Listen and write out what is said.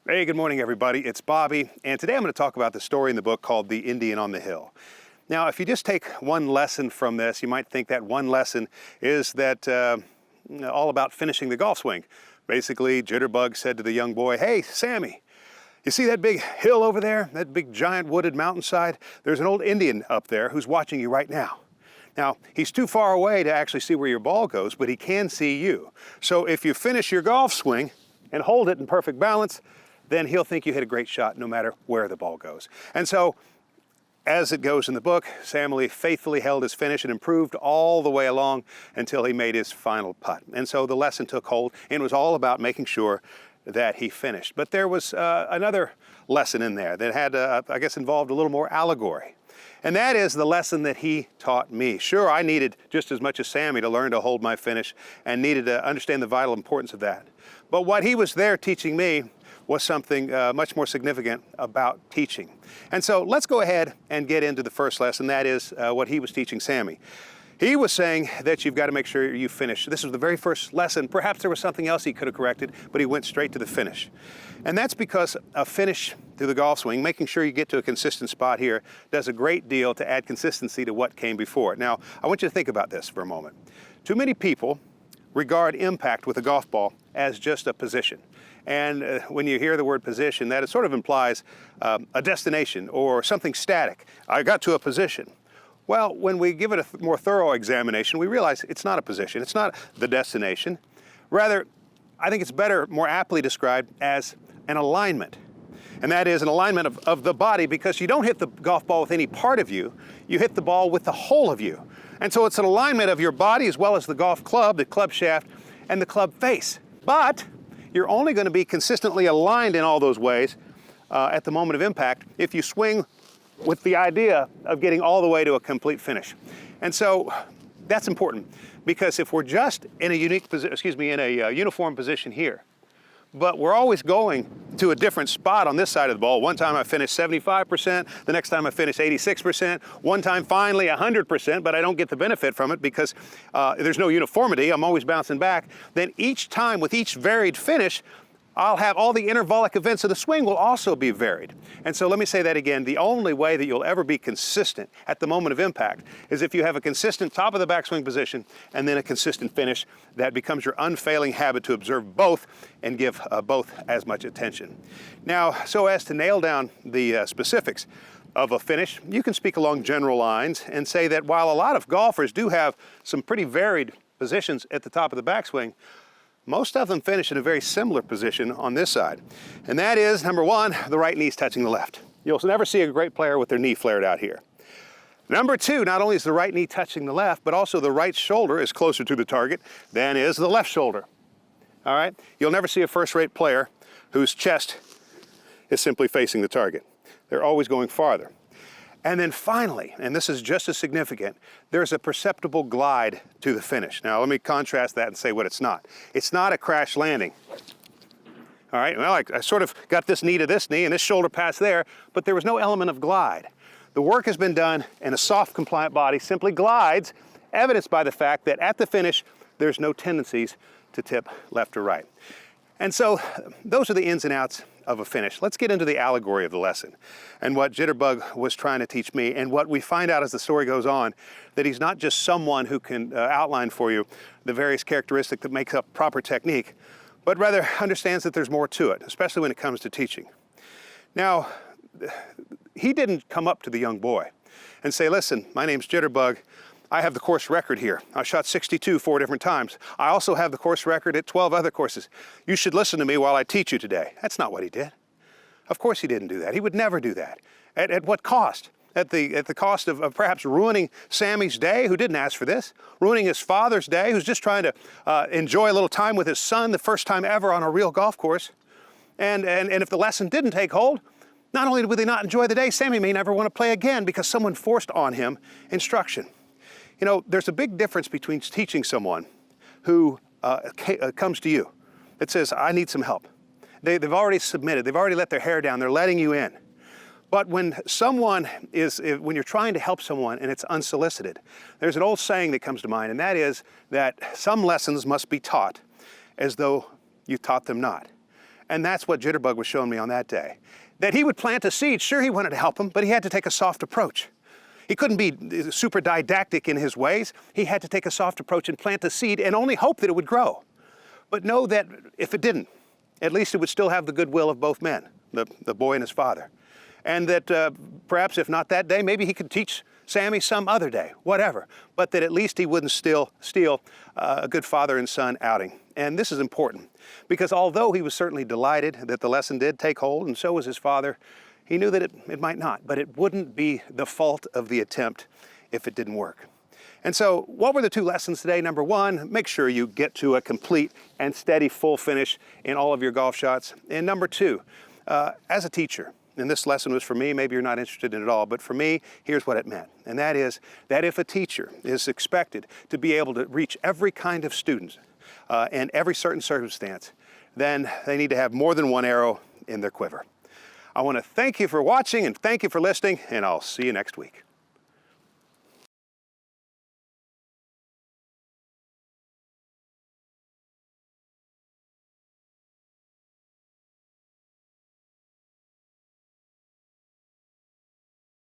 Hey, good morning, everybody. It's Bobby, and today I'm going to talk about the story in the book called The Indian on the Hill. Now, if you just take one lesson from this, you might think that one lesson is that all about finishing the golf swing. Basically, Jitterbug said to the young boy, "Hey, Sammy, you see that big hill over there, that big giant wooded mountainside? There's an old Indian up there who's watching you right now. Now, he's too far away to actually see where your ball goes, but he can see you. So if you finish your golf swing and hold it in perfect balance, then he'll think you hit a great shot no matter where the ball goes." And so, as it goes in the book, Sammy faithfully held his finish and improved all the way along until he made his final putt. And so the lesson took hold, and it was all about making sure that he finished. But there was another lesson in there that had, I guess, involved a little more allegory. And that is the lesson that he taught me. Sure, I needed just as much as Sammy to learn to hold my finish and needed to understand the vital importance of that. But what he was there teaching me was something much more significant about teaching. And so let's go ahead and get into the first lesson. That is what he was teaching Sammy. He was saying that you've got to make sure you finish. This was the very first lesson. Perhaps there was something else he could have corrected, but he went straight to the finish. And that's because a finish through the golf swing, making sure you get to a consistent spot here, does a great deal to add consistency to what came before it. Now, I want you to think about this for a moment. Too many people regard impact with a golf ball as just a position. And when you hear the word position, that it sort of implies a destination or something static. I got to a position. Well, when we give it a more thorough examination, we realize it's not a position. It's not the destination. Rather, I think it's better, more aptly described as an alignment. And that is an alignment of the body, because you don't hit the golf ball with any part of you. You hit the ball with the whole of you. And so it's an alignment of your body as well as the golf club, the club shaft, and the club face. But you're only going to be consistently aligned in all those ways at the moment of impact if you swing with the idea of getting all the way to a complete finish. And so that's important, because if we're just in a uniform position here, but we're always going to a different spot on this side of the ball. One time I finished 75%, the next time I finished 86%, one time finally 100%, but I don't get the benefit from it because there's no uniformity. I'm always bouncing back. Then each time with each varied finish, I'll have all the intervallic events of the swing will also be varied. And so let me say that again. The only way that you'll ever be consistent at the moment of impact is if you have a consistent top of the backswing position and then a consistent finish that becomes your unfailing habit to observe both and give both as much attention. Now, so as to nail down the specifics of a finish, you can speak along general lines and say that while a lot of golfers do have some pretty varied positions at the top of the backswing, most of them finish in a very similar position on this side. And that is, number one, the right knee's touching the left. You'll never see a great player with their knee flared out here. Number two, not only is the right knee touching the left, but also the right shoulder is closer to the target than is the left shoulder. All right? You'll never see a first-rate player whose chest is simply facing the target. They're always going farther. And then finally, and this is just as significant, there's a perceptible glide to the finish. Now, let me contrast that and say what it's not. It's not a crash landing. All right, well, I sort of got this knee to this knee and this shoulder past there, but there was no element of glide. The work has been done and a soft, compliant body simply glides, evidenced by the fact that at the finish, there's no tendencies to tip left or right. And so those are the ins and outs of a finish. Let's get into the allegory of the lesson and what Jitterbug was trying to teach me, and what we find out as the story goes on, that he's not just someone who can outline for you the various characteristics that make up proper technique, but rather understands that there's more to it, especially when it comes to teaching. Now, he didn't come up to the young boy and say, "Listen, my name's Jitterbug. I have the course record here. I shot 62 4 different times. I also have the course record at 12 other courses. You should listen to me while I teach you today." That's not what he did. Of course he didn't do that. He would never do that. At what cost? At the cost of perhaps ruining Sammy's day, who didn't ask for this, ruining his father's day, who's just trying to enjoy a little time with his son, the first time ever on a real golf course. And if the lesson didn't take hold, not only would they not enjoy the day, Sammy may never want to play again because someone forced on him instruction. You know, there's a big difference between teaching someone who comes to you that says, "I need some help." They've already submitted. They've already let their hair down. They're letting you in. But when when you're trying to help someone and it's unsolicited, there's an old saying that comes to mind, and that is that some lessons must be taught as though you taught them not. And that's what Jitterbug was showing me on that day. That he would plant a seed. Sure, he wanted to help him, but he had to take a soft approach. He couldn't be super didactic in his ways. He had to take a soft approach and plant a seed and only hope that it would grow. But know that if it didn't, at least it would still have the goodwill of both men, the boy and his father. And that perhaps if not that day, maybe he could teach Sammy some other day, whatever. But that at least he wouldn't steal a good father and son outing. And this is important because although he was certainly delighted that the lesson did take hold, and so was his father, he knew that it might not, but it wouldn't be the fault of the attempt if it didn't work. And so what were the 2 lessons today? Number 1, make sure you get to a complete and steady full finish in all of your golf shots. And number 2, as a teacher, and this lesson was for me, maybe you're not interested in it at all, but for me, here's what it meant. And that is that if a teacher is expected to be able to reach every kind of student and every certain circumstance, then they need to have more than one arrow in their quiver. I want to thank you for watching and thank you for listening, and I'll see you next week.